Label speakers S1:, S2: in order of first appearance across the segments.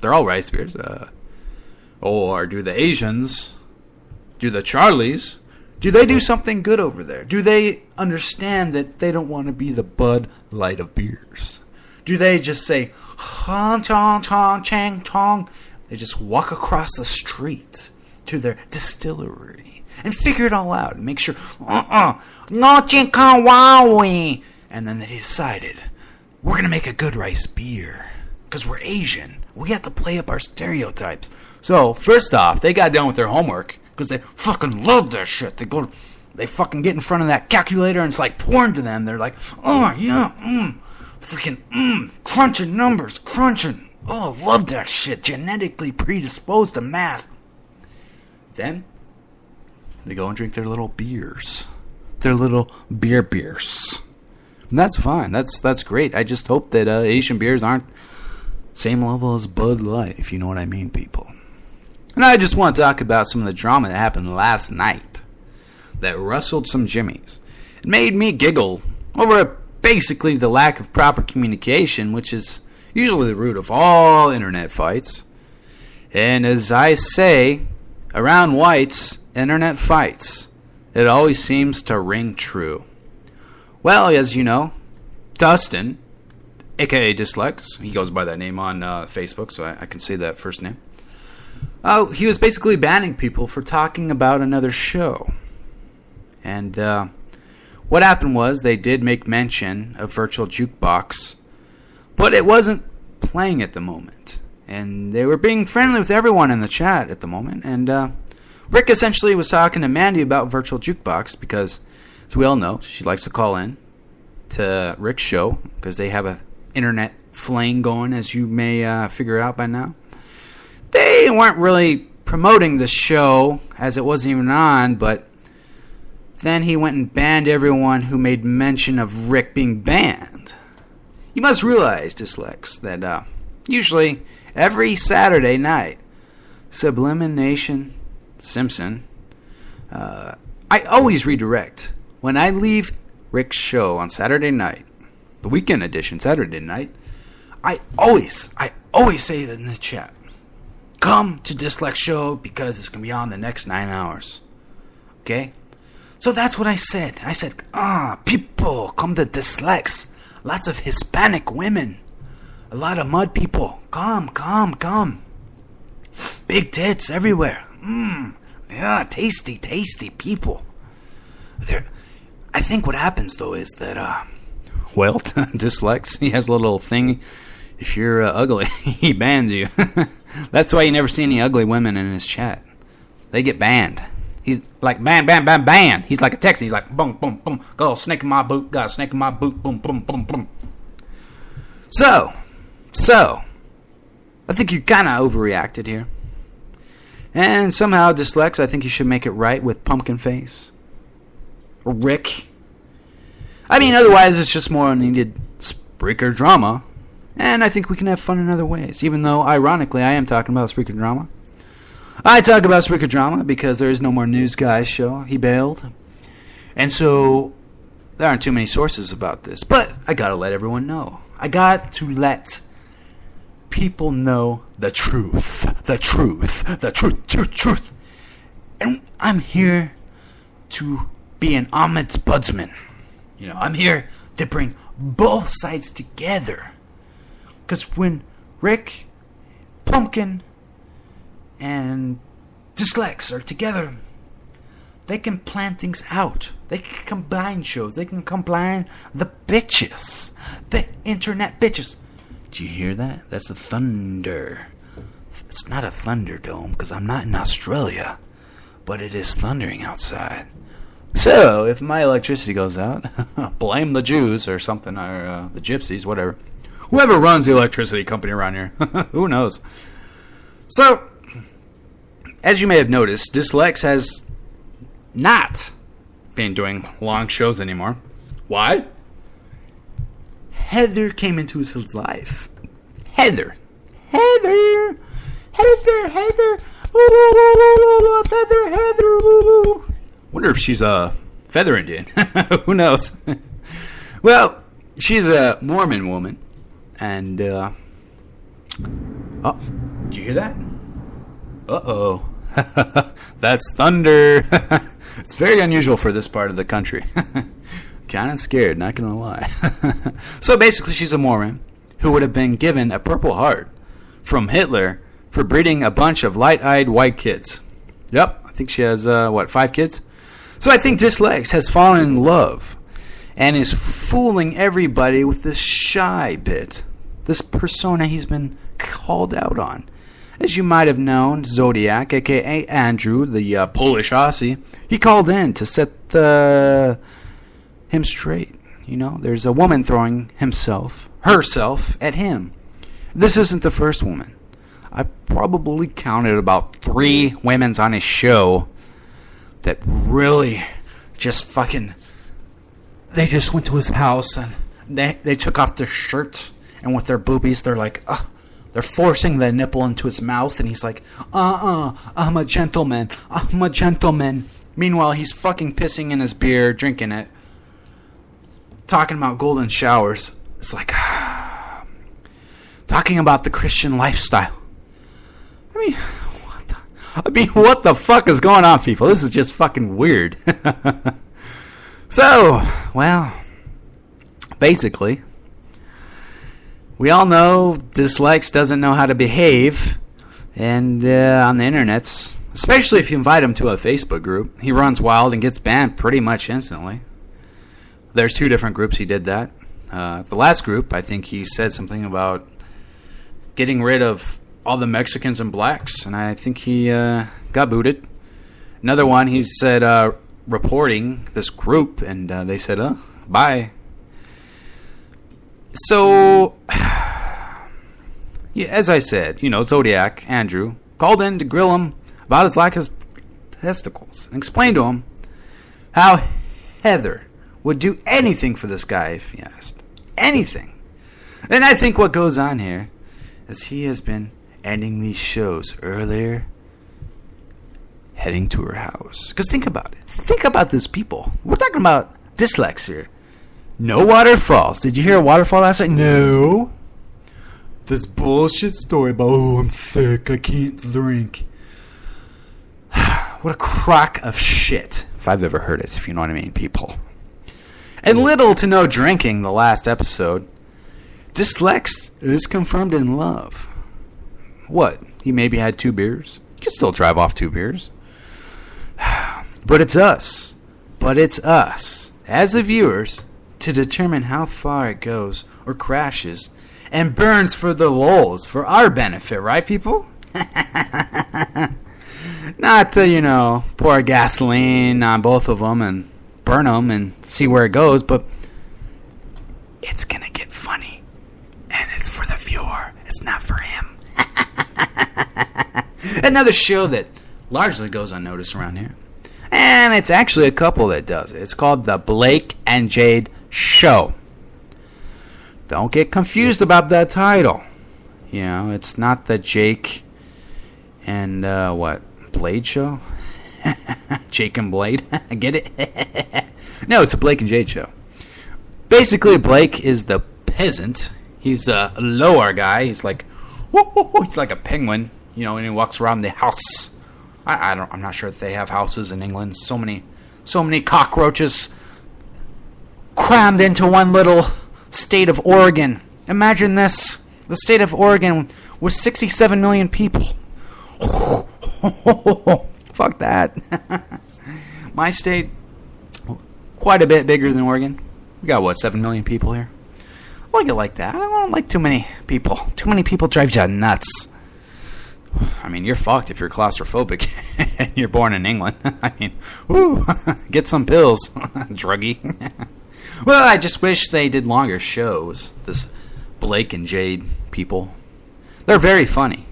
S1: they're all rice beers. Or do the Asians, do the Charlies, do they do something good over there? Do they understand that they don't want to be the Bud Light of beers? Do they just say, chong, chong, chong, chang, chong? They just walk across the street to their distillery and figure it all out and make sure, no ching kong wowie. And then they decided, we're going to make a good rice beer because we're Asian. We have to play up our stereotypes. So, first off, they got done with their homework because they fucking love that shit. They fucking get in front of that calculator and it's like porn to them. They're like, oh, yeah, freaking, crunching numbers, crunching. Oh, love that shit. Genetically predisposed to math. Then, they go and drink their little beers. Their little beers. And that's fine. That's great. I just hope that Asian beers aren't same level as Bud Light, if you know what I mean, people. And I just want to talk about some of the drama that happened last night that rustled some jimmies. It made me giggle over basically the lack of proper communication, which is usually the root of all internet fights. And as I say, around whites, internet fights, it always seems to ring true. Well, as you know, Dustin, a.k.a. Dyslex, he goes by that name on Facebook, so I can say that first name. He was basically banning people for talking about another show. And what happened was they did make mention of Virtual Jukebox, but it wasn't playing at the moment. And they were being friendly with everyone in the chat at the moment. And Rick essentially was talking to Mandy about Virtual Jukebox because, as we all know, she likes to call in to Rick's show because they have a internet fling going, as you may figure out by now. They weren't really promoting the show as it wasn't even on, but then he went and banned everyone who made mention of Rick being banned. You must realize, Dyslex, that usually every Saturday night, Sublimination Simpson, I always redirect. When I leave Rick's show on Saturday night, the weekend edition, Saturday night, I always say that in the chat. Come to Dyslex show because it's going to be on the next 9 hours. Okay? So that's what I said. I said, people, come to Dyslex. Lots of Hispanic women. A lot of mud people. Come. Big tits everywhere. Yeah, tasty people. I think what happens, though, is that, Dyslex, he has a little thing. If you're ugly, he bans you. That's why you never see any ugly women in his chat. They get banned. He's like, ban. He's like a Texan. He's like, boom, boom, boom. Got a snake in my boot. Got a snake in my boot. Boom, boom, boom, boom. So, I think you kind of overreacted here. And somehow, Dyslex, I think you should make it right with Pumpkin Face. Or Rick. I mean, otherwise, it's just more needed Spreaker drama. And I think we can have fun in other ways. Even though, ironically, I am talking about Spreaker drama. I talk about Spreaker drama because there is no more News Guys show. He bailed. And so, there aren't too many sources about this. But I gotta let everyone know. I got to let people know the truth. The truth. And I'm here to be an ombudsman. You know, I'm here to bring both sides together. Because when Rick, Pumpkin, and Dyslex are together, they can plan things out. They can combine shows. They can combine the bitches. The internet bitches. Do you hear that? That's the thunder. It's not a thunderdome because I'm not in Australia. But it is thundering outside. So, if my electricity goes out, blame the Jews or something, or the Gypsies, whatever. Whoever runs the electricity company around here. Who knows? So, as you may have noticed, Dyslex has not been doing long shows anymore. Why? Heather came into his life. Heather. Wonder if she's a feather Indian. Who knows? Well, she's a Mormon woman. And, Did you hear that? Uh-oh. That's thunder. It's very unusual for this part of the country. Kind of scared, not gonna lie. So basically she's a Mormon who would have been given a Purple Heart from Hitler for breeding a bunch of light-eyed white kids. Yep, I think she has, 5 kids? So I think Dislex has fallen in love and is fooling everybody with this shy bit. This persona he's been called out on. As you might have known, Zodiac, a.k.a. Andrew, the Polish Aussie, he called in to set him straight. You know, there's a woman throwing herself at him. This isn't the first woman. I probably counted about 3 women's on his show that really just fucking... They just went to his house and they took off their shirts, and with their boobies, they're like, they're forcing the nipple into his mouth, and he's like, I'm a gentleman. I'm a gentleman. Meanwhile, he's fucking pissing in his beer, drinking it, talking about golden showers. It's like, talking about the Christian lifestyle. What the fuck is going on, people? This is just fucking weird. So, well, basically, we all know Dislikes doesn't know how to behave, and on the internets, especially if you invite him to a Facebook group, he runs wild and gets banned pretty much instantly. There's 2 different groups he did that. The last group, I think he said something about getting rid of all the Mexicans and blacks, and I think he got booted. Another one, he said reporting this group, and they said, bye. So, yeah, as I said, Zodiac, Andrew, called in to grill him about his lack of testicles, and explained to him how Heather would do anything for this guy if he asked. Anything. And I think what goes on here is he has been ending these shows earlier, heading to her house. Because think about it. Think about these people. We're talking about dyslexia. No waterfalls. Did you hear a waterfall last night? No. This bullshit story about, I'm thick, I can't drink. What a crock of shit, if I've ever heard it, if you know what I mean, people. And little to no drinking the last episode. Dyslex is confirmed in love. What? He maybe had 2 beers? You can still drive off 2 beers. But it's us. As the viewers, to determine how far it goes or crashes and burns for the lulz, for our benefit, right, people? Not to, pour gasoline on both of them and burn them and see where it goes, but it's gonna get funny. And it's for the viewer. It's not for him. Another show that largely goes unnoticed around here. And it's actually a couple that does it. It's called The Blake and Jade Show. Don't get confused about that title. It's not the Jake and, Blade show? Jake and Blade? Get it? No, it's a Blake and Jade show. Basically, Blake is the peasant. He's a lower guy. He's like, he's like a penguin, and he walks around the house. I'm not sure if they have houses in England. So many cockroaches crammed into one little state of Oregon. Imagine this. The state of Oregon with 67 million people. Fuck that. My state, quite a bit bigger than Oregon. We got, 7 million people here? I like it like that. I don't like too many people. Too many people drive you nuts. You're fucked if you're claustrophobic and you're born in England. Get some pills, druggie. Well, I just wish they did longer shows. This Blake and Jade people. They're very funny.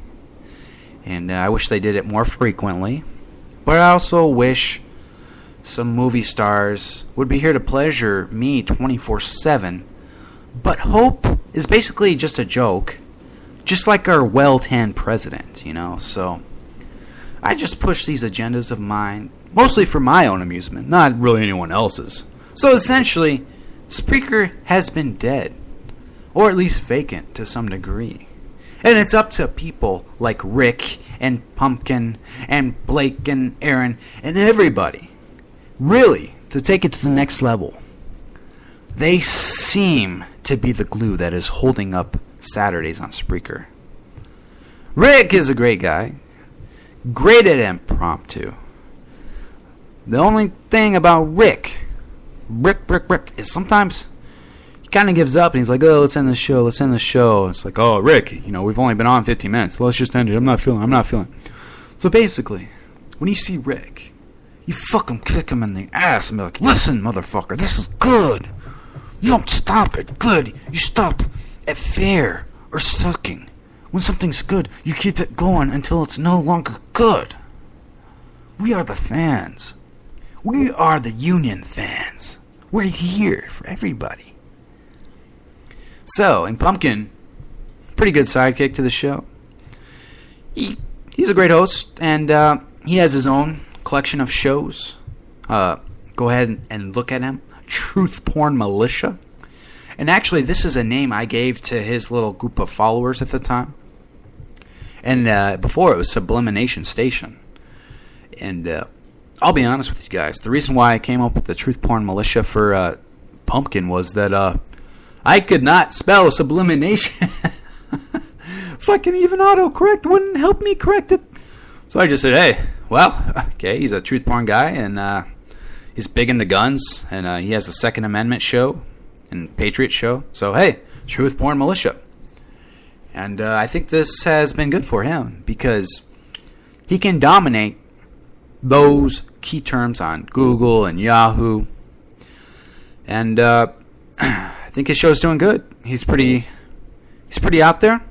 S1: And I wish they did it more frequently. But I also wish some movie stars would be here to pleasure me 24/7. But hope is basically just a joke. Just like our well-tanned president, So I just push these agendas of mine, mostly for my own amusement, not really anyone else's. So essentially, Spreaker has been dead. Or at least vacant to some degree. And it's up to people like Rick and Pumpkin and Blake and Aaron and everybody, really, to take it to the next level. They seem to be the glue that is holding up Saturdays on Spreaker. Rick is a great guy. Great at impromptu. The only thing about Rick, is sometimes he kind of gives up and he's like, oh, let's end the show. It's like, oh, Rick, we've only been on 15 minutes. Let's just end it. I'm not feeling. So basically, when you see Rick, you fucking kick him in the ass and be like, listen, motherfucker, this is good. You don't stop it. Good. You stop at fair or sucking. When something's good, you keep it going until it's no longer good. We are the fans. We are the union fans. We're here for everybody. So, in Pumpkin, pretty good sidekick to the show. He's a great host, and he has his own collection of shows. Go ahead and look at him. Truth Porn Militia. And actually, this is a name I gave to his little group of followers at the time. And before, it was Sublimination Station. And I'll be honest with you guys. The reason why I came up with the Truth Porn Militia for Pumpkin was that I could not spell sublimination. Fucking even autocorrect wouldn't help me correct it. So I just said, hey, well, okay, he's a truth porn guy, and he's big into guns, and he has a Second Amendment show and Patriot show. So, hey, Truth Porn Militia. And I think this has been good for him because he can dominate those key terms on Google and Yahoo. And I think his show's doing good. He's pretty out there,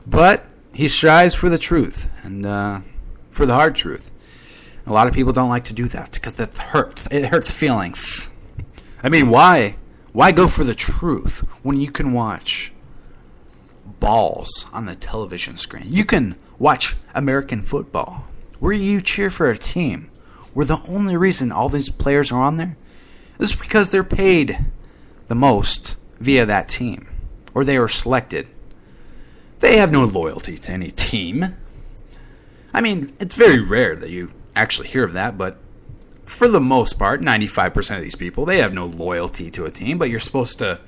S1: but he strives for the truth and for the hard truth. A lot of people don't like to do that because it hurts feelings. I mean, why go for the truth when you can watch balls on the television screen? You can watch American football where you cheer for a team where the only reason all these players are on there is because they're paid the most via that team or they were selected. They have no loyalty to any team. I mean, it's very rare that you actually hear of that, but for the most part, 95% of these people, they have no loyalty to a team, but you're supposed to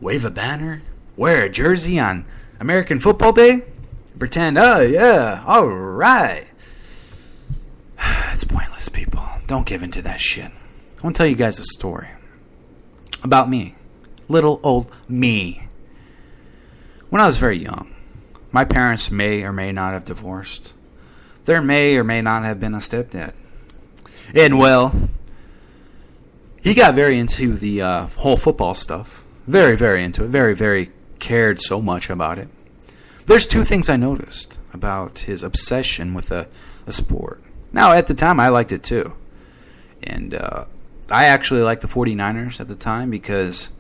S1: wave a banner, wear a jersey on American Football Day, pretend, oh yeah, all right. It's pointless, people. Don't give in to that shit. I want to tell you guys a story about me. Little old me. When I was very young, my parents may or may not have divorced. There may or may not have been a stepdad. And, well, he got very into the whole football stuff. Very, very into it. Very, very cared so much about it. There's two things I noticed about his obsession with a sport. Now, at the time, I liked it too. And I actually liked the 49ers at the time because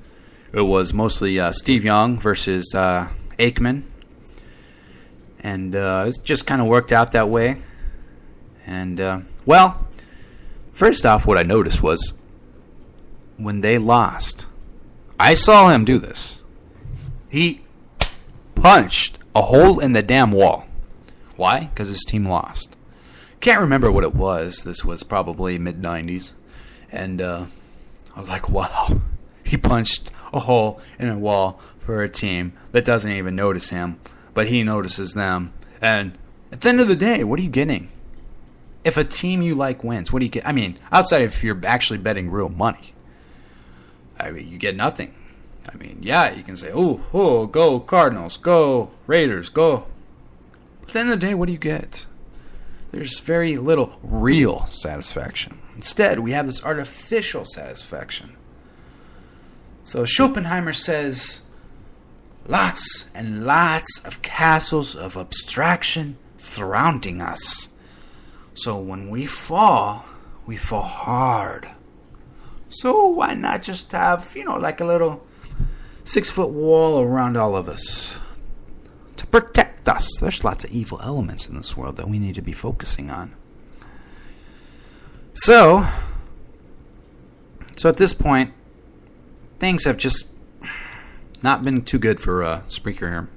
S1: it was mostly Steve Young versus Aikman. And it just kind of worked out that way. And, well, first off, what I noticed was when they lost, I saw him do this. He punched a hole in the damn wall. Why? Because his team lost. Can't remember what it was. This was probably mid-90s. And I was like, wow. He punched a hole in a wall for a team that doesn't even notice him, but he notices them. And at the end of the day, what are you getting? If a team you like wins, what do you get? I mean, outside if you're actually betting real money, I mean, you get nothing. I mean, yeah, you can say, oh, go Cardinals, go Raiders, go. But at the end of the day, what do you get? There's very little real satisfaction. Instead, we have this artificial satisfaction. So Schopenhauer says, lots and lots of castles of abstraction surrounding us. So when we fall hard. So why not just have, like a little 6-foot wall around all of us to protect us? There's lots of evil elements in this world that we need to be focusing on. So at this point, things have just not been too good for Spreaker here.